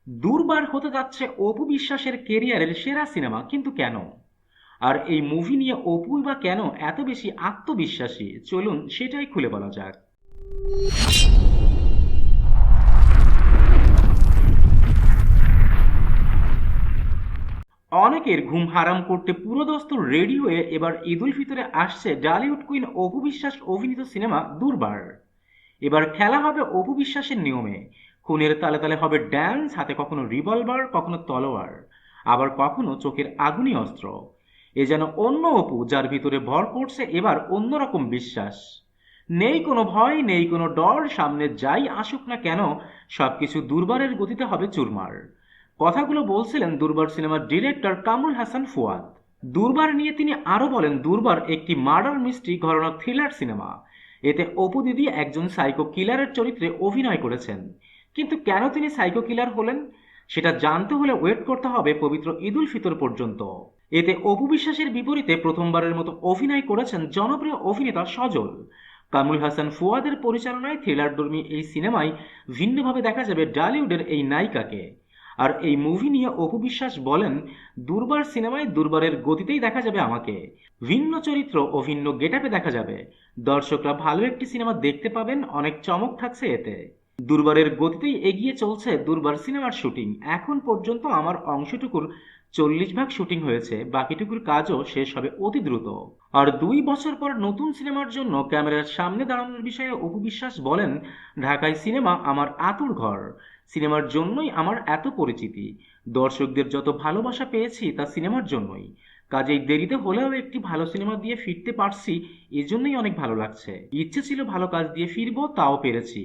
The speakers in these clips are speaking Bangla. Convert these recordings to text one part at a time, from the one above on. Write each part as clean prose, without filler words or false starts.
দুর্বার হতে যাচ্ছে অপু বিশ্বাসের কেরিয়ারের সেরা সিনেমা, কিন্তু কেন? আর এই মুভি নিয়ে অপুই বা কেন এত বেশি আত্মবিশ্বাসী, চলুন সেটাই খুলে বলা যাক। অনেকের ঘুম হারাম করতে পুরোদস্তুর রেডি হয়ে এবার ঈদুল ফিতরে আসছে ডালিউড কুইন অপু বিশ্বাস অভিনীত সিনেমা দুর্বার। এবার খেলা হবে অপু বিশ্বাসের নিয়মে। খুনের তালে তালে হবে ড্যান্স, হাতে কখনো রিভলভার, কখনো তলোয়ার, আবার কখনো চোখের আগুনি অস্ত্র। এ যেন অন্য অপু, যার ভিতরে ভর করছে এবার অন্যরকম বিশ্বাস। নেই কোনো ভয়, নেই কোনো ডর, সামনে যাই আসুক না কেন সবকিছু দুর্বারের গতিতে হবে চুরমার। কথাগুলো বলছিলেন দুর্বার সিনেমার ডিরেক্টর কামরুল হাসান ফুয়াদ। দুর্বার নিয়ে তিনি আরো বলেন, দুর্বার একটি মার্ডার মিস্ট্রি ঘরানার থ্রিলার সিনেমা। এতে অপু দিদি একজন সাইকো কিলারের চরিত্রে অভিনয় করেছেন। কিন্তু কেন তিনি সাইকো কিলার হলেন সেটা জানতে হলে ওয়েট করতে হবে পবিত্র ঈদুল ফিতর পর্যন্ত। এতে অপু বিশ্বাসের বিপরীতে প্রথমবারের মতো অভিনয় করেছেন জনপ্রিয় অভিনেতা সজল। কামরুল হাসান ফুয়াদের পরিচালনায় থ্রিলারধর্মী এই সিনেমায় ভিন্নভাবে দেখা যাবে ডালিউডের এই নায়িকাকে। আর এই মুভি নিয়ে অপু বিশ্বাস বলেন, দুর্বার সিনেমায় দুর্বারের গতিতেই দেখা যাবে আমাকে। ভিন্ন চরিত্র ও ভিন্ন গেটআপে দেখা যাবে। দর্শকরা ভালো একটি সিনেমা দেখতে পাবেন, অনেক চমক থাকছে এতে। দুর্বারের গতিতেই এগিয়ে চলছে দুর্বার সিনেমার শুটিং। এখন পর্যন্ত আমার অংশটুকুর 40 ভাগ শুটিং হয়েছে, বাকিটুকুর কাজও শেষ হবে অতি দ্রুত। আর 2 বছর পর নতুন সিনেমার জন্য ক্যামেরার সামনে দাঁড়ানোর বিষয়ে অপু বিশ্বাস বলেন, ঢাকায় সিনেমা আমার আতুর ঘর। সিনেমার জন্যই আমার এত পরিচিতি। দর্শকদের যত ভালোবাসা পেয়েছি তা সিনেমার জন্যই। কাজেই দেরিতে হলেও একটি ভালো সিনেমা দিয়ে ফিরতে পারছি, এজন্যই অনেক ভালো লাগছে। ইচ্ছে ছিল ভালো কাজ দিয়ে ফিরবো, তাও পেরেছি।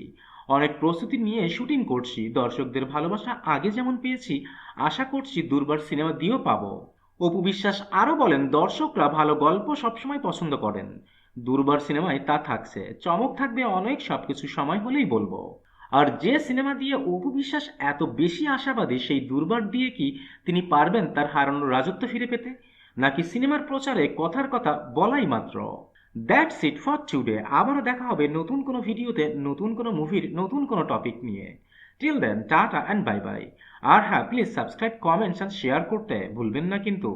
অনেক প্রস্তুতি নিয়ে শুটিং করছি, দর্শকদের ভালোবাসা আগে যেমন পেয়েছি আশা করছি দুর্বার সিনেমা দিয়েও পাবো। অপু বিশ্বাস আরো বলেন, দর্শকরা ভালো গল্প সবসময় পছন্দ করেন। দুর্বার সিনেমায় তা থাকছে, চমক থাকবে অনেক, সবকিছু সময় হলেই বলবো। আর যে সিনেমা দিয়ে অপু বিশ্বাস এত বেশি আশাবাদী, সেই দুর্বার দিয়ে কি তিনি পারবেন তার হারানোর রাজত্ব ফিরে পেতে, নাকি সিনেমার প্রচারে কথার কথা বলাই মাত্র? That's it for today. আবারও দেখা হবে নতুন কোনো ভিডিওতে, নতুন কোনো মুভির নতুন কোনো টপিক নিয়ে। Till then, tata and bye bye. আর হ্যাঁ, please subscribe, comments and share করতে ভুলবেন না কিন্তু।